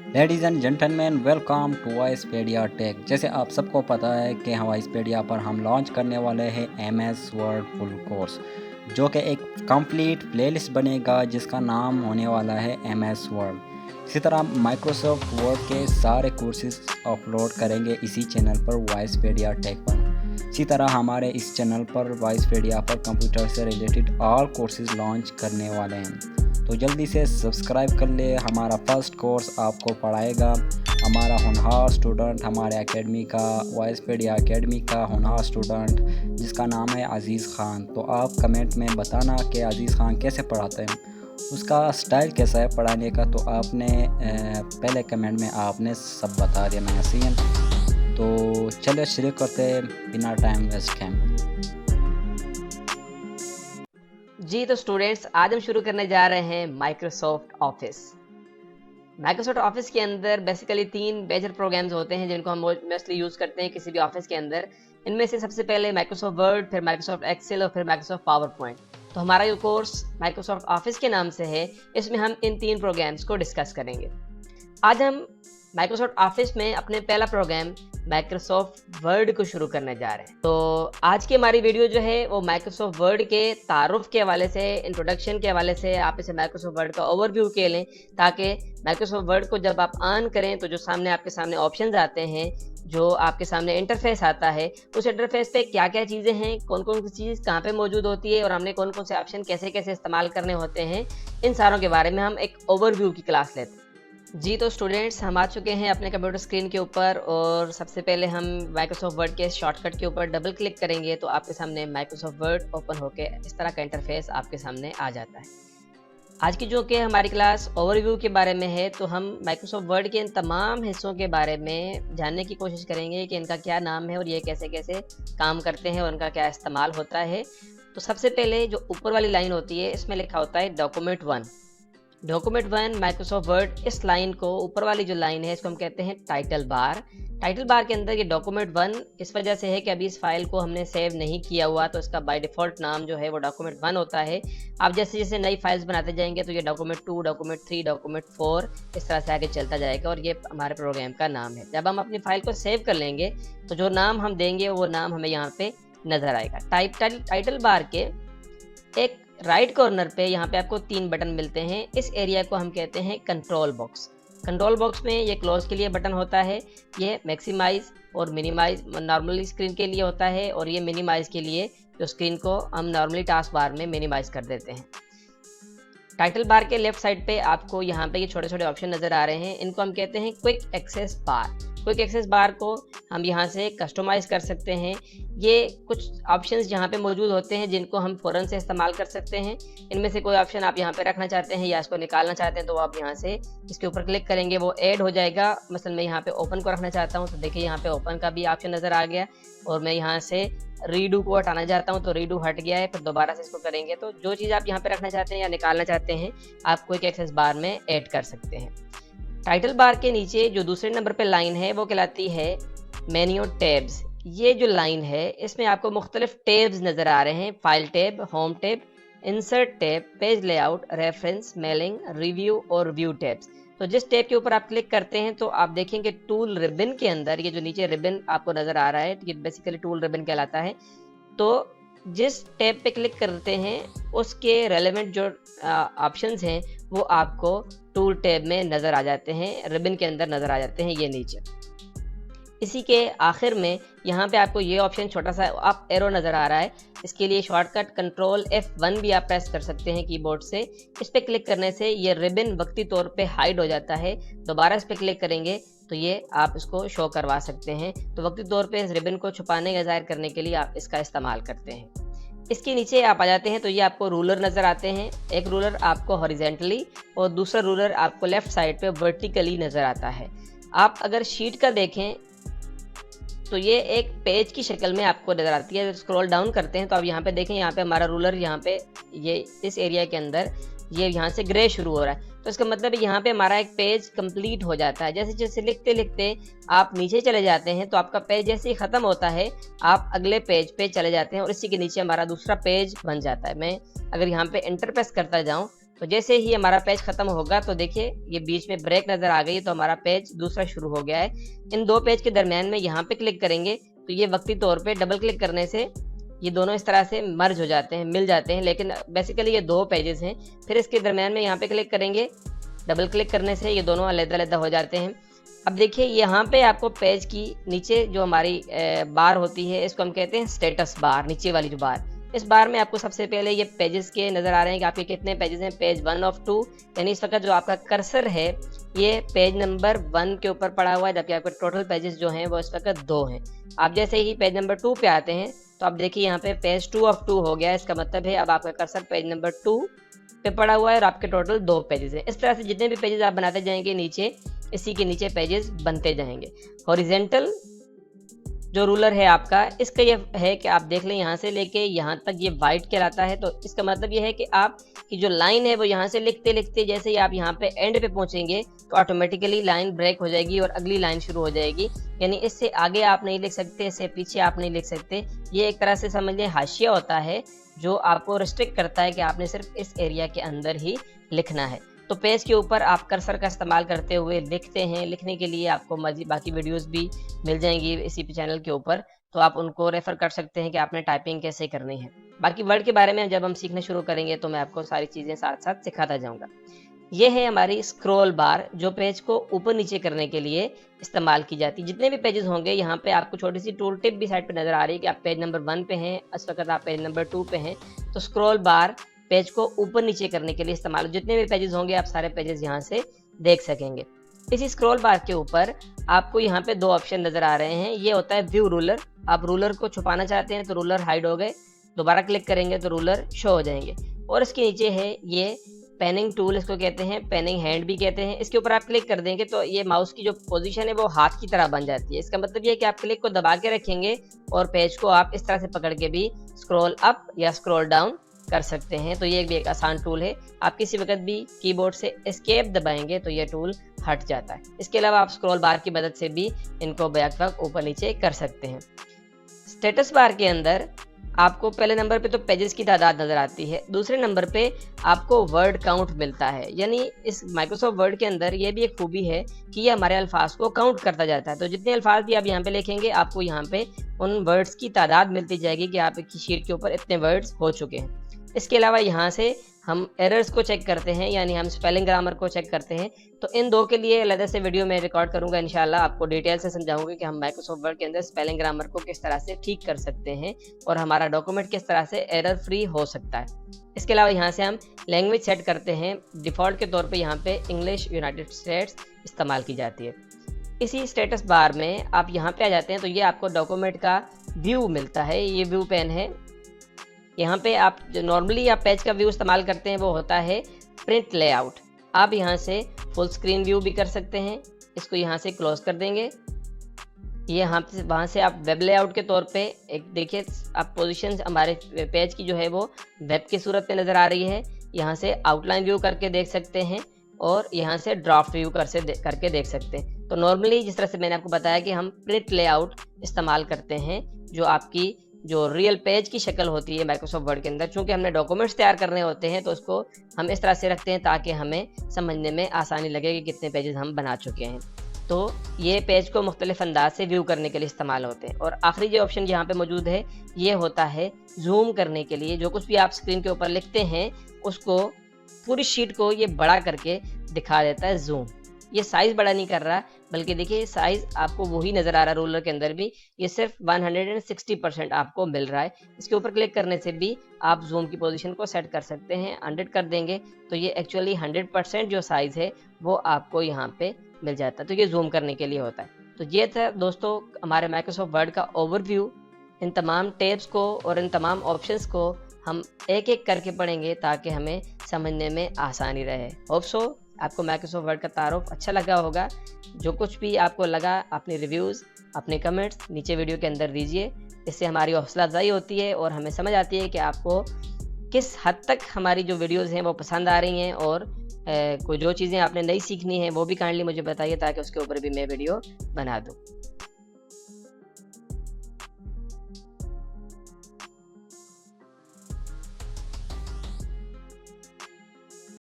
Ladies and gentleman, welcome to वाइसपीडिया tech. जैसे आप सबको पता है कि वाइसपीडिया पर हम लॉन्च करने वाले हैं MS वर्ड फुल कोर्स, जो कि एक कंप्लीट प्लेलिस्ट बनेगा जिसका नाम होने वाला है MS वर्ड। इसी तरह माइक्रोसॉफ्ट वर्ड के सारे कोर्सेज अपलोड करेंगे इसी चैनल पर, वाइसपीडिया टेक पर। इसी तरह हमारे इस चैनल पर वाइसपीडिया पर कंप्यूटर से रिलेटेड ऑल कोर्सेज लॉन्च करने वाले हैं, तो जल्दी से सब्सक्राइब कर ले। हमारा फर्स्ट कोर्स आपको पढ़ाएगा हमारा होनहार स्टूडेंट, हमारे एकेडमी का, वाइसपीडिया एकेडमी का होनहार स्टूडेंट जिसका नाम है अज़ीज़ ख़ान। तो आप कमेंट में बताना कि अज़ीज़ ख़ान कैसे पढ़ाते हैं, उसका स्टाइल कैसा है पढ़ाने का। तो आपने पहले कमेंट में आपने सब बता देना है, सही है। तो चलिए शुरू करते बिना टाइम वेस्ट के। जी तो स्टूडेंट्स, आज हम शुरू करने जा रहे हैं माइक्रोसॉफ्ट ऑफिस। माइक्रोसॉफ्ट ऑफिस के अंदर बेसिकली 3 मेजर प्रोग्राम्स होते हैं जिनको हम मोस्टली यूज़ करते हैं किसी भी ऑफिस के अंदर। इनमें से सबसे पहले माइक्रोसॉफ्ट वर्ड, फिर माइक्रोसॉफ्ट एक्सेल और फिर माइक्रोसॉफ्ट पावर पॉइंट। तो हमारा जो कोर्स माइक्रोसॉफ्ट ऑफिस के नाम से है, इसमें हम इन 3 प्रोग्राम्स को डिस्कस करेंगे। आज हम माइक्रोसॉफ्ट ऑफिस में अपने पहला प्रोग्राम माइक्रोसॉफ्ट वर्ड को शुरू करने जा रहे हैं। तो आज की हमारी वीडियो जो है वो माइक्रोसॉफ्ट वर्ड के तारुफ के हवाले से, इंट्रोडक्शन के हवाले से आप इसे माइक्रोसॉफ्ट वर्ड का ओवरव्यू के लें, ताकि माइक्रोसॉफ्ट वर्ड को जब आप ऑन करें तो जो सामने आपके सामने ऑप्शंस आते हैं, जो आपके सामने इंटरफेस आता है, उस इंटरफेस पे क्या क्या चीज़ें हैं, कौन कौन सी चीज़ कहाँ पे मौजूद होती है और हमने कौन कौन से ऑप्शन कैसे कैसे इस्तेमाल करने होते हैं, इन सारों के बारे में हम एक ओवरव्यू की क्लास लेते हैं। जी तो स्टूडेंट्स, हम आ चुके हैं अपने कंप्यूटर स्क्रीन के ऊपर और सबसे पहले हम माइक्रोसॉफ्ट वर्ड के शॉर्टकट के ऊपर डबल क्लिक करेंगे तो आपके सामने माइक्रोसॉफ्ट वर्ड ओपन होके इस तरह का इंटरफेस आपके सामने आ जाता है। आज की जो कि हमारी क्लास ओवरव्यू के बारे में है, तो हम माइक्रोसॉफ्ट वर्ड के इन तमाम हिस्सों के बारे में जानने की कोशिश करेंगे कि इनका क्या नाम है और ये कैसे कैसे काम करते हैं और इनका क्या इस्तेमाल होता है। तो सबसे पहले जो ऊपर वाली लाइन होती है, इसमें लिखा होता है डॉक्यूमेंट 1। डॉक्यूमेंट 1 माइक्रोसॉफ्ट वर्ड, इस लाइन को, ऊपर वाली जो लाइन है, इसको हम कहते हैं टाइटल बार। टाइटल बार के अंदर ये डॉक्यूमेंट 1 इस वजह से है कि अभी इस फाइल को हमने सेव नहीं किया हुआ, तो इसका बाय डिफ़ॉल्ट नाम जो है वो डॉक्यूमेंट 1 होता है। आप जैसे जैसे नई फाइल्स बनाते जाएंगे तो ये डॉक्यूमेंट 2, डॉक्यूमेंट 3, डॉक्यूमेंट 4 इस तरह से आगे चलता जाएगा और ये हमारे प्रोग्राम का नाम है। जब हम अपनी फाइल को सेव कर लेंगे तो जो नाम हम देंगे वो नाम हमें यहाँ पे नज़र आएगा। टाइटल बार के एक राइट कॉर्नर पे यहाँ पे आपको 3 बटन मिलते हैं। इस एरिया को हम कहते हैं कंट्रोल बॉक्स। कंट्रोल बॉक्स में ये क्लोज के लिए बटन होता है, ये मैक्सिमाइज और मिनिमाइज नॉर्मली स्क्रीन के लिए होता है, और ये मिनिमाइज के लिए जो स्क्रीन को हम नॉर्मली टास्क बार में मिनिमाइज कर देते हैं। टाइटल बार के लेफ्ट साइड पे आपको यहाँ पे ये छोटे छोटे ऑप्शन नज़र आ रहे हैं, इनको हम कहते हैं क्विक एक्सेस बार। क्विक एक्सेस बार को हम यहाँ से कस्टमाइज़ कर सकते हैं। ये कुछ ऑप्शंस यहाँ पे मौजूद होते हैं जिनको हम फ़ौरन से इस्तेमाल कर सकते हैं। इनमें से कोई ऑप्शन आप यहाँ पे रखना चाहते हैं या इसको निकालना चाहते हैं तो आप यहाँ से इसके ऊपर क्लिक करेंगे, वो ऐड हो जाएगा। मसलन मैं यहाँ पे ओपन को रखना चाहता हूँ तो देखिए यहाँ पे ओपन का भी ऑप्शन नज़र आ गया, और मैं यहाँ से रीडू को हटाना चाहता हूँ तो रीडू हट गया है। फिर दोबारा से इसको करेंगे तो जो चीज़ आप यहाँ पे रखना चाहते हैं या निकालना चाहते हैं आप क्विक एक्सेस बार में ऐड कर सकते हैं। टाइटल बार के नीचे जो दूसरे नंबर पे लाइन है वो कहलाती है मेन्यू टैब्स। ये जो लाइन है इसमें आपको मुख्तलिफ टैब्स नज़र आ रहे हैं, file tab, home tab, insert tab, page layout, reference, mailing, review और व्यू टैब्स। तो जिस टैब के ऊपर आप क्लिक करते हैं तो आप देखेंगे टूल रिबन के अंदर ये जो नीचे रिबन आपको नज़र आ रहा है, ये बेसिकली टूल रिबन कहलाता है। तो जिस टैब पे क्लिक करते हैं उसके रेलेवेंट जो ऑप्शंस हैं वो आपको टूल टैब में नज़र आ जाते हैं, रिबन के अंदर नज़र आ जाते हैं, ये नीचे। इसी के आखिर में यहाँ पे आपको ये ऑप्शन छोटा सा अप एरो नज़र आ रहा है, इसके लिए शॉर्टकट कंट्रोल F1 भी आप प्रेस कर सकते हैं कीबोर्ड से। इस पर क्लिक करने से ये रिबन वक्ती तौर पे हाइड हो जाता है। दोबारा इस पर क्लिक करेंगे तो ये आप इसको शो करवा सकते हैं। तो वक्ती तौर पे इस रिबन को छुपाने या ज़ाहिर करने के लिए आप इसका इस्तेमाल करते हैं। इसके नीचे आप आ जाते हैं तो ये आपको रूलर नज़र आते हैं। एक रूलर आपको हॉरिजेंटली और दूसरा रूलर आपको लेफ़्ट साइड पे वर्टिकली नज़र आता है। आप अगर शीट का देखें तो ये एक पेज की शक्ल में आपको नज़र आती है। स्क्रॉल डाउन करते हैं तो आप यहाँ पे देखें, यहाँ पे हमारा रूलर यहाँ पे ये इस एरिया के अंदर ये यहाँ से ग्रे शुरू हो रहा है, तो इसका मतलब है यहाँ पे हमारा एक पेज कंप्लीट हो जाता है। जैसे जैसे लिखते लिखते आप नीचे चले जाते हैं तो आपका पेज जैसे ही ख़त्म होता है आप अगले पेज पे चले जाते हैं और इसी के नीचे हमारा दूसरा पेज बन जाता है। मैं अगर यहाँ पे एंटर प्रेस करता जाऊँ तो जैसे ही हमारा पेज खत्म होगा तो देखिए ये बीच में ब्रेक नजर आ गई, तो हमारा पेज दूसरा शुरू हो गया है। इन दो पेज के दरमियान में यहाँ पे क्लिक करेंगे तो ये वक्ती तौर पे डबल क्लिक करने से ये दोनों इस तरह से मर्ज हो जाते हैं, मिल जाते हैं, लेकिन बेसिकली ये दो पेजेस हैं। फिर इसके दरमियान में यहाँ पे क्लिक करेंगे, डबल क्लिक करने से ये दोनों अलग-अलग हो जाते हैं। अब देखिए यहाँ पे आपको पेज की नीचे जो हमारी बार होती है, इसको हम कहते हैं स्टेटस बार, नीचे वाली जो बार। इस बार में आपको सबसे पहले ये पेजेस के नज़र आ रहे हैं कि आपके कितने पेजेस हैं, पेज 1 ऑफ 2, यानी इस वक्त जो आपका कर्सर है ये पेज नंबर 1 के ऊपर पड़ा हुआ है, जबकि आपके टोटल पेजेस जो हैं वो इस वक्त 2 हैं। आप जैसे ही पेज नंबर 2 पे आते हैं तो आप देखिए यहाँ पे पेज 2 ऑफ 2 हो गया है। इसका मतलब है अब आपका कर्सर पेज नंबर 2 पे पड़ा हुआ है और आपके टोटल 2 पेजेस हैं। इस तरह से जितने भी पेजेस आप बनाते जाएंगे नीचे, इसी के नीचे पेजेस बनते जाएंगे। हॉरिजेंटल जो रूलर है आपका, इसका ये है कि आप देख लें यहाँ से लेके यहाँ तक ये वाइट कहलाता है। तो इसका मतलब ये है कि आप की जो लाइन है वो यहाँ से लिखते लिखते जैसे ही आप यहाँ पे एंड पे पहुँचेंगे तो ऑटोमेटिकली लाइन ब्रेक हो जाएगी और अगली लाइन शुरू हो जाएगी। यानी इससे आगे आप नहीं लिख सकते, इससे पीछे आप नहीं लिख सकते। ये एक तरह से समझ लें हाशिया होता है जो आपको रिस्ट्रिक्ट करता है कि आपने सिर्फ इस एरिया के अंदर ही लिखना है। तो पेज के ऊपर आप कर्सर का इस्तेमाल करते हुए लिखते हैं। लिखने के लिए आपको मज़ीद बाकी वीडियोस भी मिल जाएंगी इसी चैनल के ऊपर, तो आप उनको रेफ़र कर सकते हैं कि आपने टाइपिंग कैसे करनी है। बाकी वर्ड के बारे में जब हम सीखना शुरू करेंगे तो मैं आपको सारी चीज़ें साथ साथ सिखाता जाऊँगा। ये है हमारी स्क्रॉल बार जो पेज को ऊपर नीचे करने के लिए इस्तेमाल की जाती है। जितने भी पेजेस होंगे यहाँ पे आपको छोटी सी टूल टिप भी साइड पे नज़र आ रही है कि आप पेज नंबर 1 पे हैं, इस वक्त आप पेज नंबर 2 पे हैं। तो स्क्रॉल बार पेज को ऊपर नीचे करने के लिए इस्तेमाल, जितने भी पेजेस होंगे आप सारे पेजेस यहाँ से देख सकेंगे। इसी स्क्रॉल बार के ऊपर आपको यहाँ पे 2 ऑप्शन नज़र आ रहे हैं। ये होता है व्यू रूलर, आप रूलर को छुपाना चाहते हैं तो रूलर हाइड हो गए, दोबारा क्लिक करेंगे तो रूलर शो हो जाएंगे। और इसके नीचे है ये पेनिंग टूल, इसको कहते हैं, पेनिंग हैंड भी कहते हैं। इसके ऊपर आप क्लिक कर देंगे तो ये माउस की जो पोजीशन है वो हाथ की तरह बन जाती है। इसका मतलब ये है कि आप क्लिक को दबा के रखेंगे और पेज को आप इस तरह से पकड़ के भी स्क्रॉल अप या स्क्रॉल डाउन कर सकते हैं। तो ये भी एक आसान टूल है। आप किसी वक्त भी कीबोर्ड से एस्केप दबाएंगे तो ये टूल हट जाता है। इसके अलावा आप स्क्रॉल बार की मदद से भी इनको बैक वक्त ऊपर नीचे कर सकते हैं। स्टेटस बार के अंदर आपको पहले नंबर पे तो पेजेस की तादाद नज़र आती है, दूसरे नंबर पे आपको वर्ड काउंट मिलता है। यानी इस माइक्रोसॉफ्ट वर्ड के अंदर ये भी एक खूबी है कि ये हमारे अल्फाज को काउंट करता जाता है। तो जितने अल्फाज भी आप यहाँ पे लिखेंगे आपको यहाँ पे उन वर्ड्स की तादाद मिलती जाएगी कि आप की शीट के ऊपर इतने वर्ड्स हो चुके हैं। इसके अलावा यहाँ से हम एरर्स को चेक करते हैं, यानी हम स्पेलिंग ग्रामर को चेक करते हैं। तो इन दो के लिए अलग से वीडियो में रिकॉर्ड करूंगा, इंशाल्लाह आपको डिटेल से समझाऊंगा कि हम माइक्रोसॉफ्ट वर्ड के अंदर स्पेलिंग ग्रामर को किस तरह से ठीक कर सकते हैं और हमारा डॉक्यूमेंट किस तरह से एरर फ्री हो सकता है। इसके अलावा यहाँ से हम लैंग्वेज सेट करते हैं। डिफ़ॉल्ट के तौर पर यहाँ पे इंग्लिश यूनाइटेड स्टेट्स इस्तेमाल की जाती है। इसी स्टेटस बार में आप यहाँ पे आ जाते हैं तो ये आपको डॉक्यूमेंट का व्यू मिलता है। ये व्यू पेन है। यहाँ पे आप जो नॉर्मली आप पेज का व्यू इस्तेमाल करते हैं वो होता है प्रिंट लेआउट। आप यहाँ से फुल स्क्रीन व्यू भी कर सकते हैं। इसको यहाँ से क्लोज कर देंगे। ये वहाँ से आप वेब लेआउट के तौर पे एक देखिए आप पोजीशन हमारे पेज की जो है वो वेब की सूरत में नज़र आ रही है। यहाँ से आउटलाइन व्यू करके देख सकते हैं और यहाँ से ड्राफ्ट व्यू करके देख सकते हैं। तो नॉर्मली जिस तरह से मैंने आपको बताया कि हम प्रिंट लेआउट इस्तेमाल करते हैं, जो आपकी जो रियल पेज की शक्ल होती है माइक्रोसॉफ्ट वर्ड के अंदर। चूंकि हमने डॉक्यूमेंट्स तैयार करने होते हैं तो उसको हम इस तरह से रखते हैं ताकि हमें समझने में आसानी लगे कि कितने पेजेस हम बना चुके हैं। तो ये पेज को मुख्तलिफ अंदाज से व्यू करने के लिए इस्तेमाल होते हैं। और आखिरी जो ऑप्शन यहाँ पे मौजूद है ये होता है जूम करने के लिए। जो कुछ भी आप स्क्रीन के ऊपर लिखते हैं उसको पूरी शीट को ये बड़ा करके दिखा देता है जूम। ये साइज़ बड़ा नहीं कर रहा, बल्कि देखिए साइज़ आपको वही नज़र आ रहा है रूलर के अंदर भी, ये सिर्फ 160% आपको मिल रहा है। इसके ऊपर क्लिक करने से भी आप जूम की पोजीशन को सेट कर सकते हैं। 100 कर देंगे तो ये एक्चुअली 100% जो साइज़ है वो आपको यहाँ पे मिल जाता है। तो ये जूम करने के लिए होता है। तो ये था दोस्तों हमारे माइक्रोसॉफ्ट वर्ड का ओवरव्यू। इन तमाम टेब्स को और इन तमाम ऑप्शंस को हम एक एक करके पढ़ेंगे ताकि हमें समझने में आसानी रहे। होप सो आपको माइक्रोसॉफ्ट वर्ड का तारुफ अच्छा लगा होगा। जो कुछ भी आपको लगा अपने रिव्यूज़, अपने कमेंट्स नीचे वीडियो के अंदर दीजिए। इससे हमारी हौसला अफजाई होती है और हमें समझ आती है कि आपको किस हद तक हमारी जो वीडियोज़ हैं वो पसंद आ रही हैं, और कोई जो चीज़ें आपने नई सीखनी है वो भी काइंडली मुझे बताइए ताकि उसके ऊपर भी मैं वीडियो बना दूँ।